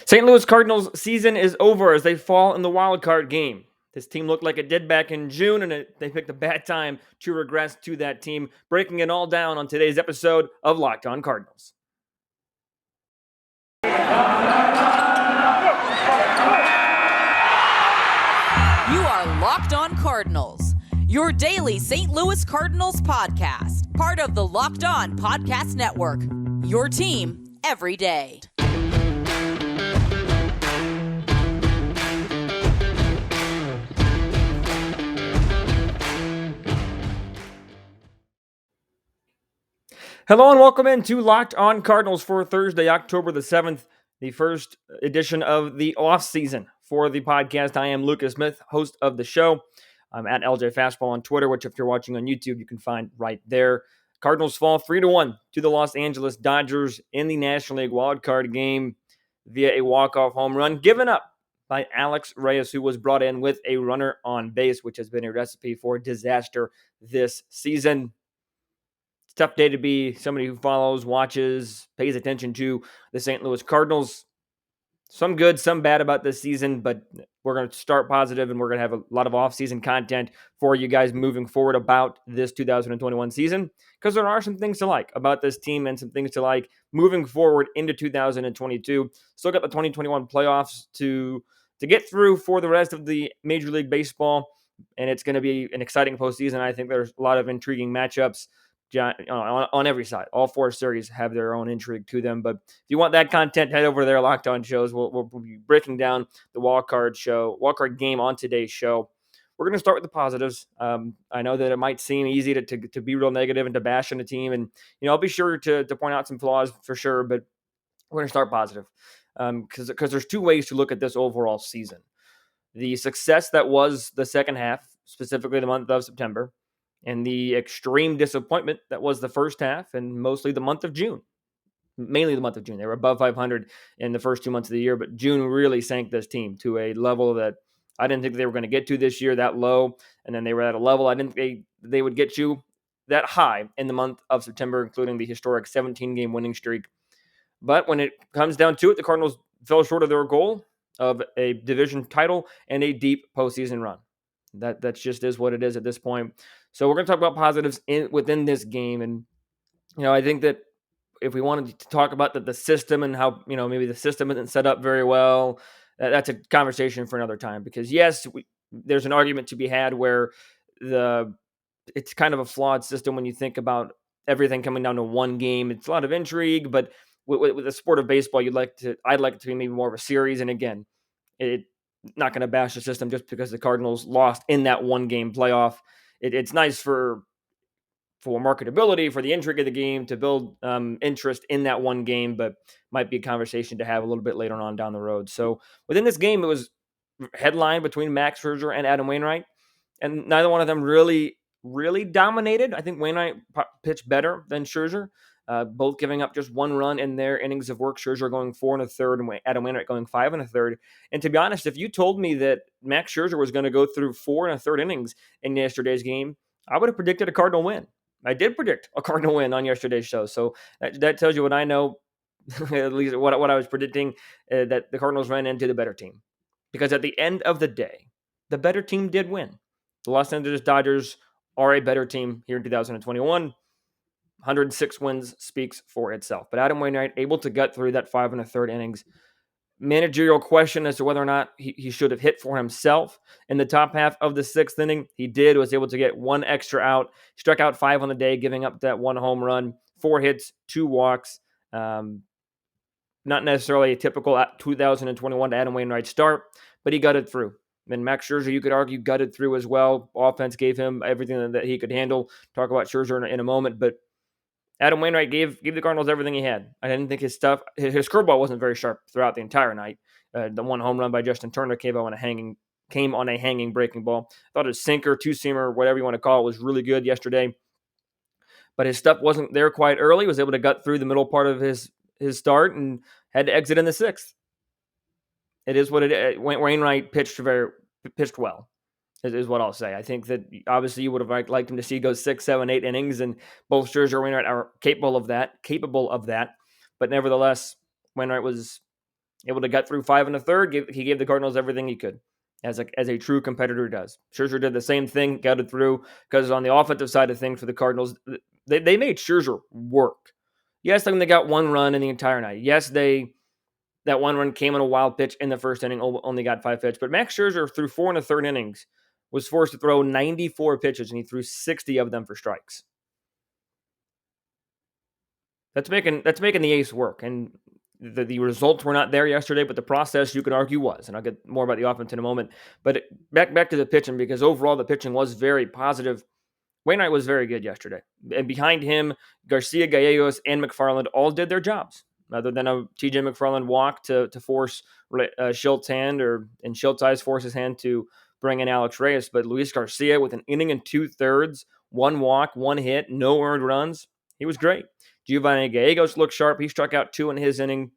St. Louis Cardinals season is over as they fall in the wild card game. This team looked like it did back in June, and they picked a bad time to regress to that team. Breaking it all down on today's episode of Locked On Cardinals. You are Locked On Cardinals, your daily St. Louis Cardinals podcast, part of the Locked On Podcast Network, your team every day. Hello and welcome into Locked On Cardinals for Thursday, October the 7th, the first edition of the off season for the podcast. I am Lucas Smith, host of the show. I'm at LJ Fastball on Twitter, which if you're watching on YouTube, you can find right there. Cardinals fall 3-1 to the Los Angeles Dodgers in the National League wildcard game via a walk-off home run given up by Alex Reyes, who was brought in with a runner on base, which has been a recipe for disaster this season. Tough day to be somebody who follows, watches, pays attention to the St. Louis Cardinals. Some good, some bad about this season, but we're going to start positive and we're going to have a lot of off-season content for you guys moving forward about this 2021 season because there are some things to like about this team and some things to like moving forward into 2022. Still got the 2021 playoffs to get through for the rest of the Major League Baseball, and it's going to be an exciting postseason. I think there's a lot of intriguing matchups on every side. All four series have their own intrigue to them. But if you want that content, head over there, Locked On Shows. We'll be breaking down the wildcard game on today's show. We're going to start with the positives. I know that it might seem easy to be real negative and to bash on the team. And, I'll be sure to point out some flaws for sure. But we're going to start positive because there's two ways to look at this overall season. The success that was the second half, specifically the month of September, and the extreme disappointment that was the first half and mostly the month of June, mainly the month of June. They were above 500 in the first 2 months of the year, but June really sank this team to a level that I didn't think they were going to get to this year, that low. And then they were at a level I didn't think they would get to that high in the month of September, including the historic 17-game winning streak. But when it comes down to it, the Cardinals fell short of their goal of a division title and a deep postseason run. That just is what it is at this point. So we're going to talk about positives within this game. And, I think that if we wanted to talk about the system and how, maybe the system isn't set up very well, that's a conversation for another time. Because, yes, there's an argument to be had where it's kind of a flawed system when you think about everything coming down to one game. It's a lot of intrigue, but with the sport of baseball, I'd like it to be maybe more of a series. And again, not going to bash the system just because the Cardinals lost in that one game playoff. It's nice for marketability, for the intrigue of the game, to build interest in that one game, but might be a conversation to have a little bit later on down the road. So within this game, it was headlined between Max Scherzer and Adam Wainwright, and neither one of them really dominated. I think Wainwright pitched better than Scherzer. Both giving up just one run in their innings of work. Scherzer going 4 1/3 and Adam Wainwright going 5 1/3. And to be honest, if you told me that Max Scherzer was going to go through 4 1/3 innings in yesterday's game, I would have predicted a Cardinal win. I did predict a Cardinal win on yesterday's show. So that tells you what I know, at least what I was predicting, that the Cardinals ran into the better team. Because at the end of the day, the better team did win. The Los Angeles Dodgers are a better team here in 2021. 106 wins speaks for itself. But Adam Wainwright able to gut through that 5 1/3 innings. Managerial question as to whether or not he should have hit for himself in the top half of the sixth inning. He did, was able to get one extra out, struck out 5 on the day, giving up that one home run, 4 hits, 2 walks. Not necessarily a typical 2021 Adam Wainwright start, but he gutted through. And Max Scherzer, you could argue, gutted through as well. Offense gave him everything that he could handle. Talk about Scherzer in a moment, but Adam Wainwright gave the Cardinals everything he had. I didn't think his curveball wasn't very sharp throughout the entire night. The one home run by Justin Turner came on a hanging breaking ball. I thought his sinker, two-seamer, whatever you want to call it, was really good yesterday. But his stuff wasn't there quite early. He was able to gut through the middle part of his start and had to exit in the sixth. It is what it is. Wainwright pitched well. Is what I'll say. I think that obviously you would have liked him to see go 6, 7, 8 innings, and both Scherzer and Wainwright are capable of that. But nevertheless, Wainwright was able to get through 5 in the third. He gave the Cardinals everything he could, as a true competitor does. Scherzer did the same thing, got it through, because on the offensive side of things for the Cardinals, they made Scherzer work. Yes, they got one run in the entire night. Yes, that one run came on a wild pitch in the first inning, only got 5 pitches. But Max Scherzer, through 4 in the third innings, was forced to throw 94 pitches, and he threw 60 of them for strikes. That's making the ace work, and the results were not there yesterday, but the process, you could argue, was. And I'll get more about the offense in a moment. But back to the pitching, because overall the pitching was very positive. Wainwright was very good yesterday, and behind him, Garcia, Gallegos, and McFarland all did their jobs. Other than a TJ McFarland walk to force Schilt's hand, or in Schilt's eyes, force his hand to bring in Alex Reyes. But Luis Garcia, with an inning and 2/3, 1 walk, 1 hit, no earned runs, he was great. Giovanni Gallegos looked sharp. He struck out 2 in his inning.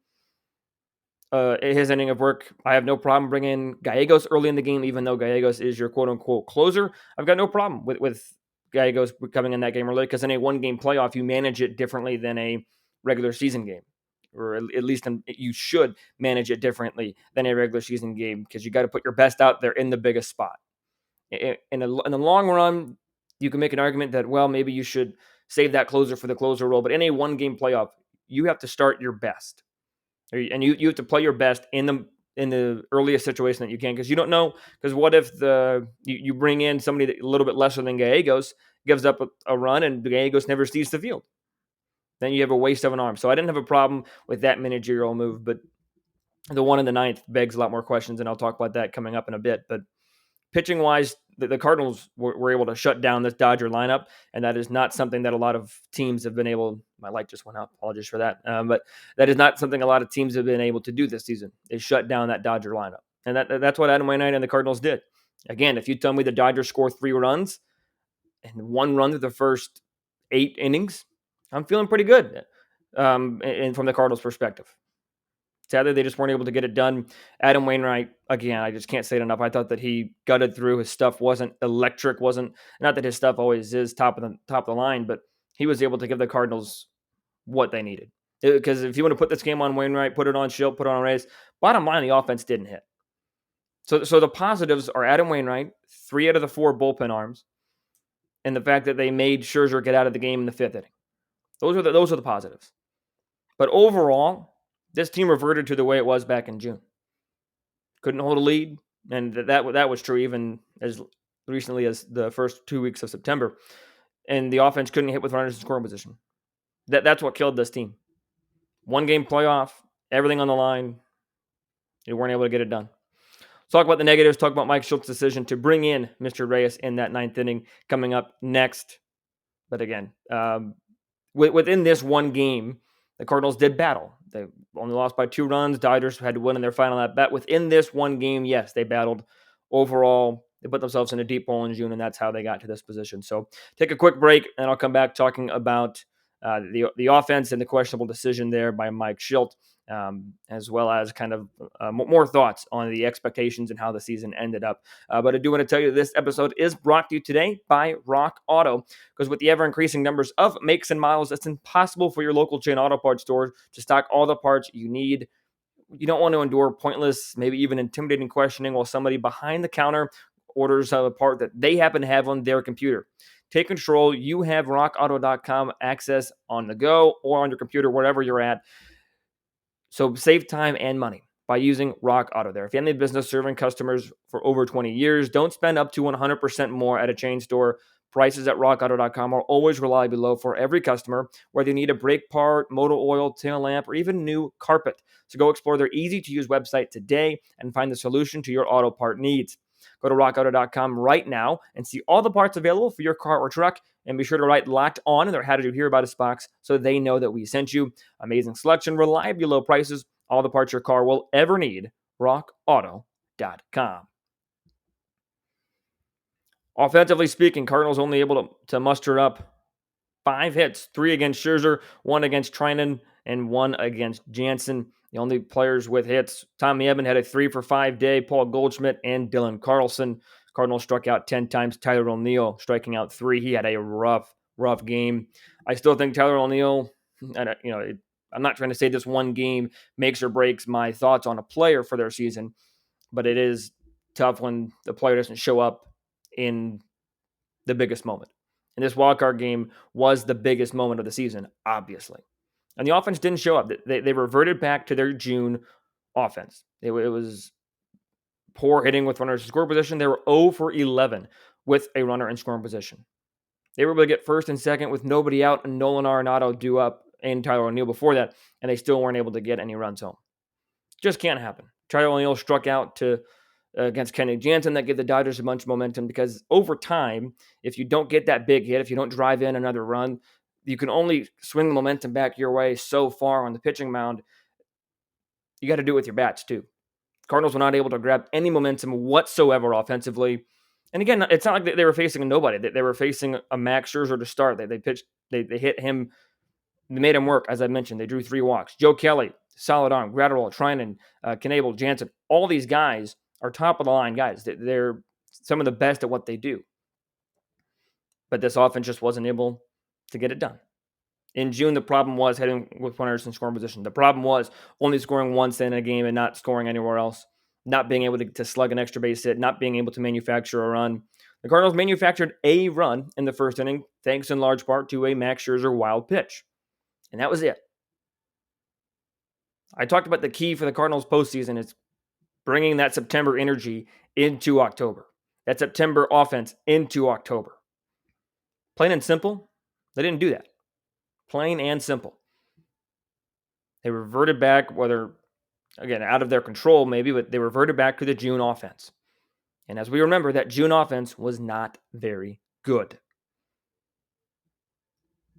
His inning of work. I have no problem bringing in Gallegos early in the game, even though Gallegos is your quote-unquote closer. I've got no problem with Gallegos coming in that game early, because in a one-game playoff, you manage it differently than a regular season game. Or at least you should manage it differently than a regular season game, because you got to put your best out there in the biggest spot. In the long run, you can make an argument that, well, maybe you should save that closer for the closer role. But in a one-game playoff, you have to start your best. And you have to play your best in the earliest situation that you can, because you don't know. Because what if you bring in somebody that a little bit lesser than Gallegos, gives up a run, and Gallegos never sees the field? Then you have a waste of an arm. So I didn't have a problem with that managerial move, but the one in the ninth begs a lot more questions, and I'll talk about that coming up in a bit. But pitching-wise, the Cardinals were able to shut down this Dodger lineup, and that is not something that a lot of teams have been able – my light just went out. Apologies for that. But that is not something a lot of teams have been able to do this season, is shut down that Dodger lineup. And that's what Adam Wainwright and the Cardinals did. Again, if you tell me the Dodgers score 3 runs and 1 run through the first 8 innings, I'm feeling pretty good and from the Cardinals' perspective. Sadly, they just weren't able to get it done. Adam Wainwright, again, I just can't say it enough. I thought that he gutted through. His stuff wasn't electric. Not that his stuff always is top of the line, but he was able to give the Cardinals what they needed. Because if you want to put this game on Wainwright, put it on Schilt, put it on Reyes, bottom line, the offense didn't hit. So the positives are Adam Wainwright, 3 out of the 4 bullpen arms, and the fact that they made Scherzer get out of the game in the 5th inning. Those are the positives. But overall, this team reverted to the way it was back in June. Couldn't hold a lead, and that was true even as recently as the first 2 weeks of September. And the offense couldn't hit with runners in scoring position. That's what killed this team. 1-game playoff, everything on the line. They weren't able to get it done. Let's talk about the negatives. Talk about Mike Schilt's decision to bring in Mr. Reyes in that 9th inning coming up next. But again, within this one game, the Cardinals did battle. They only lost by 2 runs. Dodgers had to win in their final at bat. Within this one game, yes, they battled. Overall, they put themselves in a deep hole in June, and that's how they got to this position. So take a quick break, and I'll come back talking about the offense and the questionable decision there by Mike Schilt, as well as kind of more thoughts on the expectations and how the season ended up. But I do want to tell you this episode is brought to you today by Rock Auto, because with the ever-increasing numbers of makes and models, it's impossible for your local chain auto parts store to stock all the parts you need. You don't want to endure pointless, maybe even intimidating questioning while somebody behind the counter orders a part that they happen to have on their computer. Take control. You have rockauto.com access on the go or on your computer, wherever you're at. So save time and money by using Rock Auto. They're a family business serving customers for over 20 years. Don't spend up to 100% more at a chain store. Prices at rockauto.com are always reliably low for every customer, whether you need a brake part, motor oil, tail lamp, or even new carpet. So go explore their easy-to-use website today and find the solution to your auto part needs. Go to rockauto.com right now and see all the parts available for your car or truck. And be sure to write Locked On in their How Did You Hear About Us box so they know that we sent you. Amazing selection, reliably low prices, all the parts your car will ever need. rockauto.com. Offensively speaking, Cardinals only able to muster up 5 hits, 3 against Scherzer, 1 against Treinen, and 1 against Jansen. The only players with hits, Tommy Edman had a 3-for-5 day, Paul Goldschmidt and Dylan Carlson. Cardinals struck out 10 times, Tyler O'Neill striking out 3. He had a rough game. I still think Tyler O'Neill, I'm not trying to say this one game makes or breaks my thoughts on a player for their season, but it is tough when the player doesn't show up in the biggest moment. And this wildcard game was the biggest moment of the season, obviously. And the offense didn't show up. They reverted back to their June offense. It was poor hitting with runners in scoring position. They were 0 for 11 with a runner in scoring position. They were able to get first and second with nobody out and Nolan Arenado due up and Tyler O'Neill before that, and they still weren't able to get any runs home. Just can't happen. Tyler O'Neill struck out to against Kenny Jansen. That gave the Dodgers a bunch of momentum because over time, if you don't get that big hit, if you don't drive in another run, you can only swing the momentum back your way so far on the pitching mound. You got to do it with your bats too. Cardinals were not able to grab any momentum whatsoever offensively. And again, it's not like they were facing a nobody. They were facing a Max Scherzer to start. They pitched, they hit him, they made him work, as I mentioned. They drew 3 walks. Joe Kelly, solid arm, Gratterall, Trinan, Knable, Jansen. All these guys are top of the line guys. They're some of the best at what they do. But this offense just wasn't able to get it done. In June, the problem was hitting with runners in scoring position. The problem was only scoring once in a game and not scoring anywhere else, not being able to slug an extra base hit, not being able to manufacture a run. The Cardinals manufactured a run in the first inning, thanks in large part to a Max Scherzer wild pitch. And that was it. I talked about the key for the Cardinals postseason is bringing that September energy into October, that September offense into October. Plain and simple, they didn't do that. Plain and simple. They reverted back, whether, again, out of their control maybe, but they reverted back to the June offense. And as we remember, that June offense was not very good.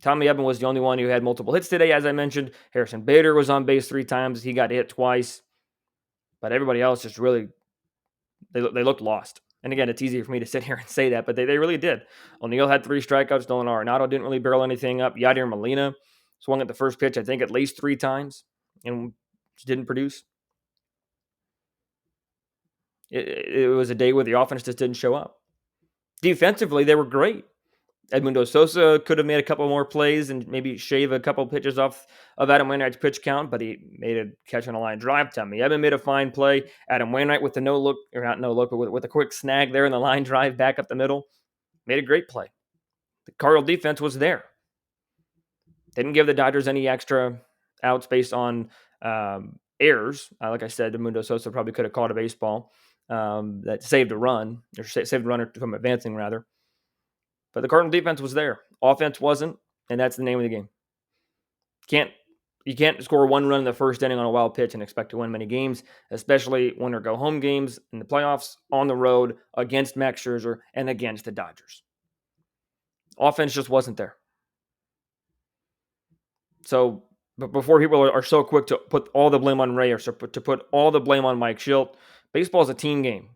Tommy Edman was the only one who had multiple hits today, as I mentioned. Harrison Bader was on base 3 times. He got hit twice. But everybody else just really, they looked lost. And again, it's easy for me to sit here and say that, but they really did. O'Neill had 3 strikeouts. Nolan Arenado didn't really barrel anything up. Yadier Molina swung at the first pitch, I think, at least 3 times and didn't produce. It was a day where the offense just didn't show up. Defensively, they were great. Edmundo Sosa could have made a couple more plays and maybe shave a couple pitches off of Adam Wainwright's pitch count, but he made a catch on a line drive. Tommy Edman made a fine play. Adam Wainwright with the but with a quick snag there in the line drive back up the middle, made a great play. The Cardinal defense was there. Didn't give the Dodgers any extra outs based on errors. Like I said, Edmundo Sosa probably could have caught a baseball that saved a run, or saved a runner from advancing, rather. But the Cardinal defense was there. Offense wasn't, and that's the name of the game. You can't score 1 run in the first inning on a wild pitch and expect to win many games, especially win or go home games in the playoffs on the road against Max Scherzer and against the Dodgers. Offense just wasn't there. So, but before people are so quick to put all the blame on Reyes or to put all the blame on Mike Schilt, baseball is a team game.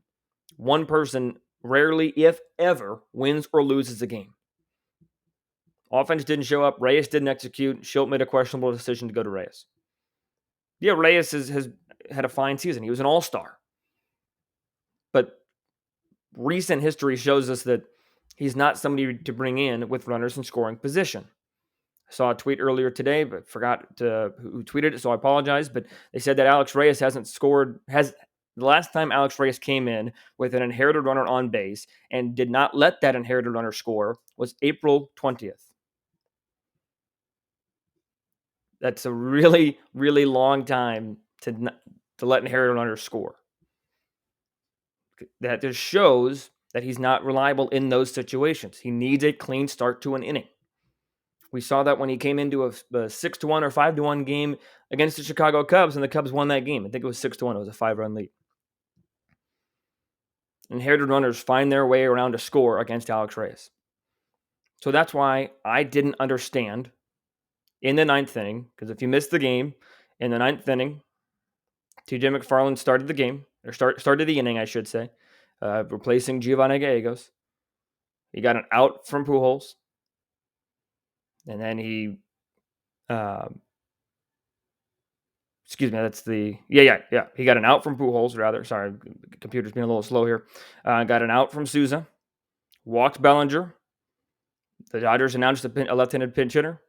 One person rarely, if ever, wins or loses a game. Offense didn't show up. Reyes didn't execute. Schilt made a questionable decision to go to Reyes. Yeah, Reyes has had a fine season. He was an all-star. But recent history shows us that he's not somebody to bring in with runners in scoring position. I saw a tweet earlier today, but forgot who tweeted it, so I apologize. But they said that Alex Reyes the last time Alex Reyes came in with an inherited runner on base and did not let that inherited runner score was April 20th. That's a really, really long time to let inherited runners score. That just shows that he's not reliable in those situations. He needs a clean start to an inning. We saw that when he came into a 6-1 or 5-1 game against the Chicago Cubs, and the Cubs won that game. I think it was 6-1. It was a 5-run lead. Inherited runners find their way around a score against Alex Reyes. So that's why I didn't understand in the 9th inning, because if you missed the game, in the 9th inning, TJ McFarland started the game, or started the inning, I should say, replacing Giovanni Gallegos. He got an out from Pujols. And then he, he got an out from Pujols, rather. Sorry, computer's being a little slow here. Got an out from Souza. Walked Bellinger. The Dodgers announced a left-handed pinch hitter.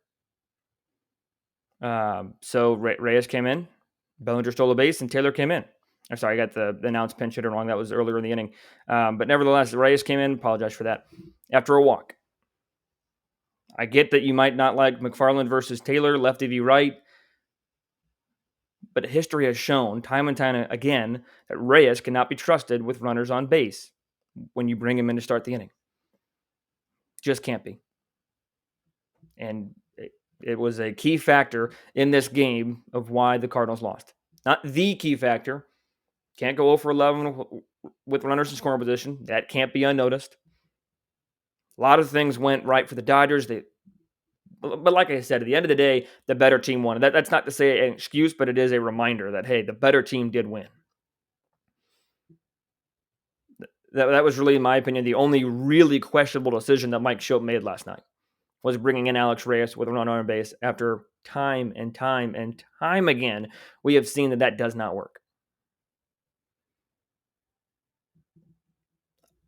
So Reyes came in, Bellinger stole a base, and Taylor came in. I'm sorry, I got the announced pinch hitter wrong. That was earlier in the inning. But nevertheless, Reyes came in. Apologize for that. After a walk. I get that you might not like McFarland versus Taylor, lefty v right. But history has shown time and time again that Reyes cannot be trusted with runners on base when you bring him in to start the inning. Just can't be. And it was a key factor in this game of why the Cardinals lost. Not the key factor. Can't go 0 for 11 with runners in scoring position. That can't be unnoticed. A lot of things went right for the Dodgers. But like I said, at the end of the day, the better team won. That's not to say an excuse, but it is a reminder that, hey, the better team did win. That was really, in my opinion, the only really questionable decision that Mike Schopp made last night was bringing in Alex Reyes with a run on base after time and time and time again, we have seen that does not work.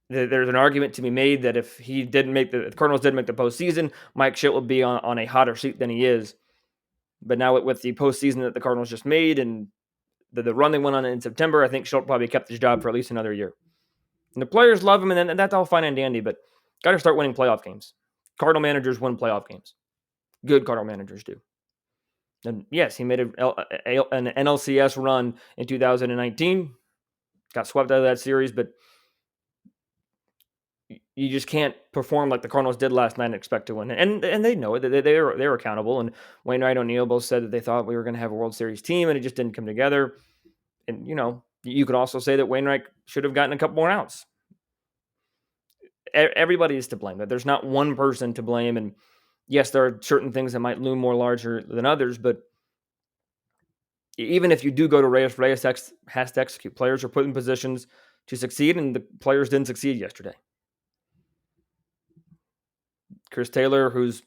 There's an argument to be made that if the Cardinals didn't make the postseason, Mike Schopp would be on a hotter seat than he is. But now with the postseason that the Cardinals just made and the run they went on in September, I think Schopp probably kept his job for at least another year. And the players love him, and that's all fine and dandy, but got to start winning playoff games. Cardinal managers win playoff games. Good Cardinal managers do. And yes, he made an NLCS run in 2019. Got swept out of that series, but you just can't perform like the Cardinals did last night and expect to win. And they know it. They're accountable. And Wainwright, O'Neill both said that they thought we were going to have a World Series team, and it just didn't come together. And, you could also say that Wainwright should have gotten a couple more outs. Everybody is to blame. There's not one person to blame. And yes, there are certain things that might loom more larger than others, but even if you do go to Reyes has to execute. Players are put in positions to succeed, and the players didn't succeed yesterday. Chris Taylor, who's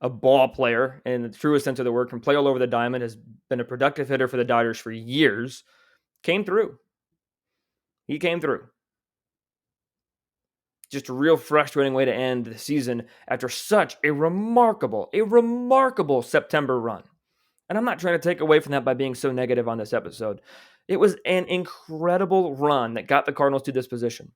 a ball player in the truest sense of the word, can play all over the diamond, has been a productive hitter for the Dodgers for years, came through. He came through. Just a real frustrating way to end the season after such a remarkable September run. And I'm not trying to take away from that by being so negative on this episode. It was an incredible run that got the Cardinals to this position.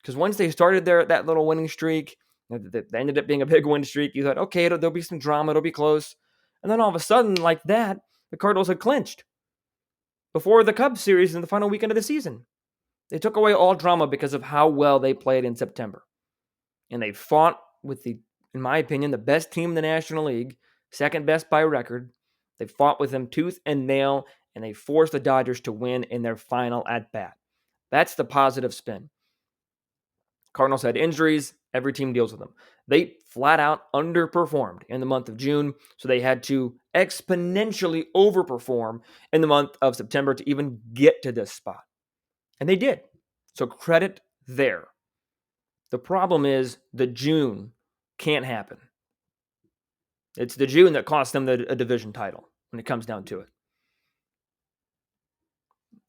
Because once they started that little winning streak, that ended up being a big win streak, you thought, okay, there'll be some drama, it'll be close. And then all of a sudden, like that, the Cardinals had clinched before the Cubs series in the final weekend of the season. They took away all drama because of how well they played in September. And they fought with in my opinion, the best team in the National League, second best by record. They fought with them tooth and nail, and they forced the Dodgers to win in their final at-bat. That's the positive spin. Cardinals had injuries. Every team deals with them. They flat out underperformed in the month of June, so they had to exponentially overperform in the month of September to even get to this spot. And they did. So credit there. The problem is the June can't happen. It's the June that cost them a division title when it comes down to it.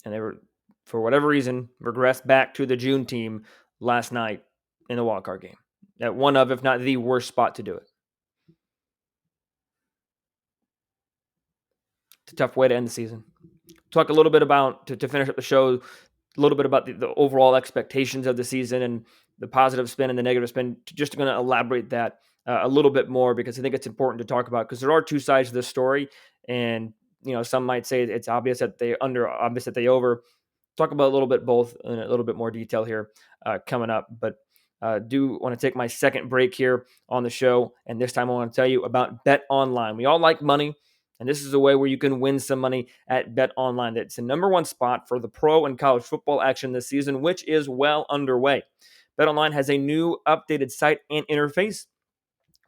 And they were, for whatever reason, regressed back to the June team last night in the wildcard game. At one of, if not the worst spot to do it. It's a tough way to end the season. Talk a little bit about, to finish up the show, a little bit about the overall expectations of the season and the positive spin and the negative spin. Just going to elaborate that a little bit more because I think it's important to talk about because there are two sides to this story. And, some might say it's obvious that they under, obvious that they over. Talk about a little bit both in a little bit more detail here coming up. But do want to take my second break here on the show. And this time I want to tell you about BetOnline. We all like money. And this is a way where you can win some money at BetOnline. It's the number one spot for the pro and college football action this season, which is well underway. BetOnline has a new updated site and interface.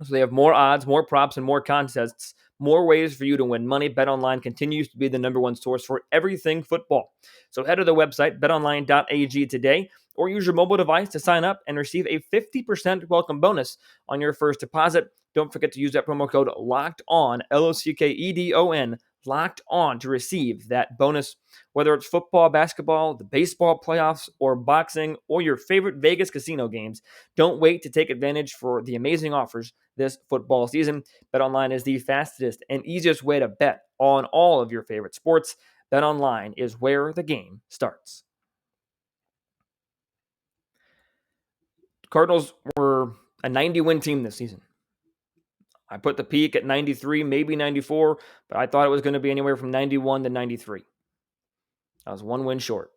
So they have more odds, more props, and more contests, more ways for you to win money. BetOnline continues to be the number one source for everything football. So head to the website, betonline.ag today, or use your mobile device to sign up and receive a 50% welcome bonus on your first deposit. Don't forget to use that promo code LOCKEDON, LOCKEDON, Locked On to receive that bonus, whether it's football, basketball, the baseball playoffs, or boxing, or your favorite Vegas casino games. Don't wait to take advantage for the amazing offers this football season. BetOnline is the fastest and easiest way to bet on all of your favorite sports. BetOnline is where the game starts. Cardinals were a 90-win team this season. I put the peak at 93, maybe 94, but I thought it was going to be anywhere from 91 to 93. I was one win short.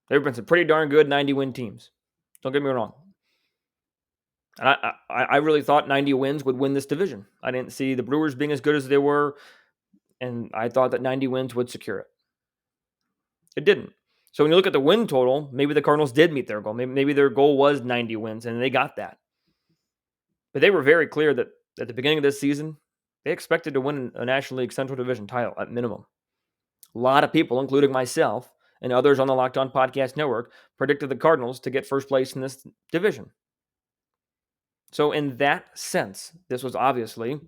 There have been some pretty darn good 90-win teams. Don't get me wrong. And I really thought 90 wins would win this division. I didn't see the Brewers being as good as they were, and I thought that 90 wins would secure it. It didn't. So when you look at the win total, maybe the Cardinals did meet their goal. Maybe their goal was 90 wins, and they got that. But they were very clear that at the beginning of this season, they expected to win a National League Central Division title at minimum. A lot of people, including myself and others on the Locked On Podcast Network, predicted the Cardinals to get first place in this division. So in that sense, this was obviously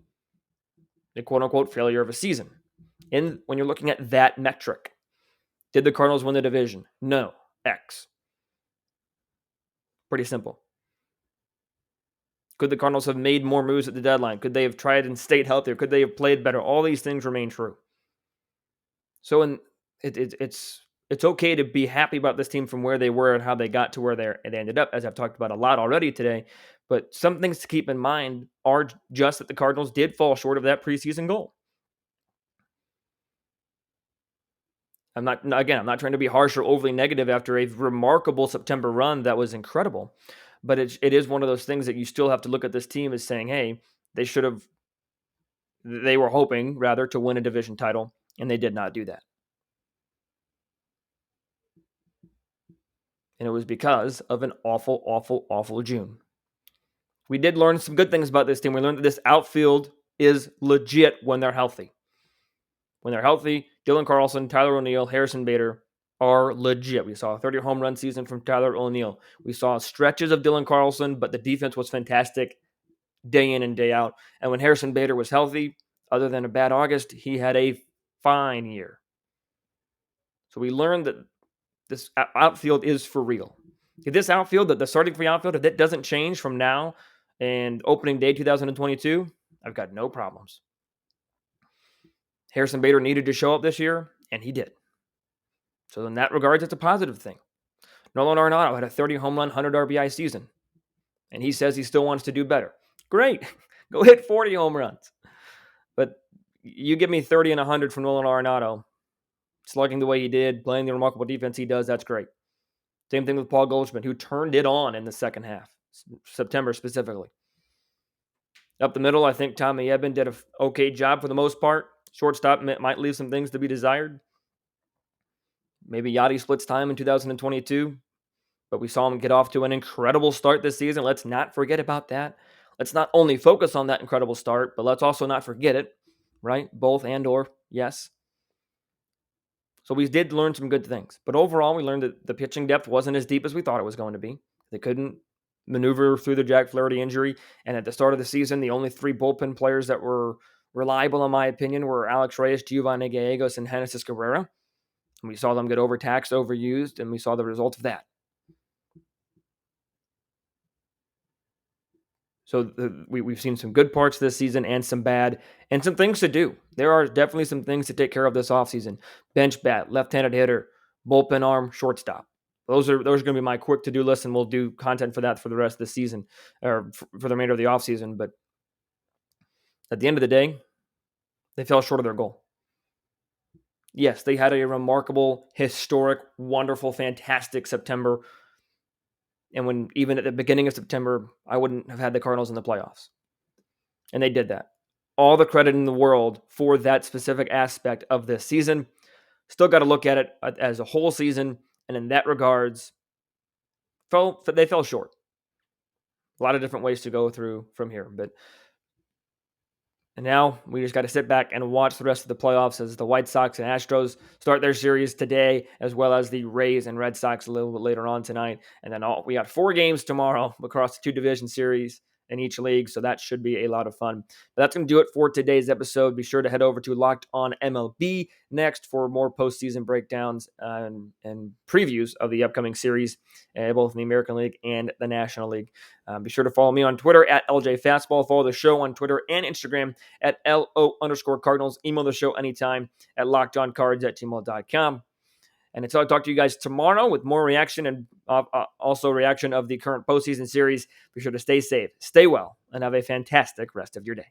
a quote-unquote failure of a season. And when you're looking at that metric, did the Cardinals win the division? No. X. Pretty simple. Could the Cardinals have made more moves at the deadline? Could they have tried and stayed healthier? Could they have played better? All these things remain true. So it's okay to be happy about this team from where they were and how they got to where they ended up, as I've talked about a lot already today. But some things to keep in mind are just that the Cardinals did fall short of that preseason goal. I'm not trying to be harsh or overly negative after a remarkable September run that was incredible. But it is one of those things that you still have to look at this team as saying, hey, they were hoping, rather, to win a division title, and they did not do that. And it was because of an awful, awful, awful June. We did learn some good things about this team. We learned that this outfield is legit when they're healthy. When they're healthy, Dylan Carlson, Tyler O'Neill, Harrison Bader are legit. We saw a 30 home run season from Tyler O'Neill. We saw stretches of Dylan Carlson, but the defense was fantastic day in and day out. And when Harrison Bader was healthy, other than a bad August, he had a fine year. So we learned that this outfield is for real. If this outfield, the starting for the outfield, if that doesn't change from now and opening day 2022, I've got no problems. Harrison Bader needed to show up this year, and he did. So in that regard, it's a positive thing. Nolan Arenado had a 30 home run, 100 RBI season, and he says he still wants to do better. Great. Go hit 40 home runs. But you give me 30 and 100 from Nolan Arenado, slugging the way he did, playing the remarkable defense he does, that's great. Same thing with Paul Goldschmidt, who turned it on in the second half, September specifically. Up the middle, I think Tommy Edman did an okay job for the most part. Shortstop might leave some things to be desired. Maybe Yachty splits time in 2022, but we saw him get off to an incredible start this season. Let's not forget about that. Let's not only focus on that incredible start, but let's also not forget it, right? Both and or, yes. So we did learn some good things. But overall, we learned that the pitching depth wasn't as deep as we thought it was going to be. They couldn't maneuver through the Jack Flaherty injury. And at the start of the season, the only three bullpen players that were reliable, in my opinion, were Alex Reyes, Giovanni Gallegos, and Genesis Cabrera. And we saw them get overtaxed, overused, and we saw the result of that. So we've seen some good parts this season and some bad, and some things to do. There are definitely some things to take care of this offseason. Bench bat, left-handed hitter, bullpen arm, shortstop. Those are going to be my quick to-do list, and we'll do content for that for the rest of the season, or for the remainder of the offseason. But at the end of the day, they fell short of their goal. Yes, they had a remarkable, historic, wonderful, fantastic September. And when even at the beginning of September, I wouldn't have had the Cardinals in the playoffs. And they did that. All the credit in the world for that specific aspect of this season. Still got to look at it as a whole season. And in that regards, they fell short. A lot of different ways to go through from here. And now we just got to sit back and watch the rest of the playoffs as the White Sox and Astros start their series today, as well as the Rays and Red Sox a little bit later on tonight. And then we got 4 games tomorrow across the 2 division series. in each league, so that should be a lot of fun. But that's going to do it for today's episode. Be sure to head over to Locked On MLB next for more postseason breakdowns and previews of the upcoming series, both in the American League and the National League. Be sure to follow me on Twitter at LJ Fastball. Follow the show on Twitter and Instagram at LO_Cardinals. Email the show anytime at lockedoncards@gmail.com. And until I talk to you guys tomorrow with more reaction and also reaction of the current postseason series, be sure to stay safe, stay well, and have a fantastic rest of your day.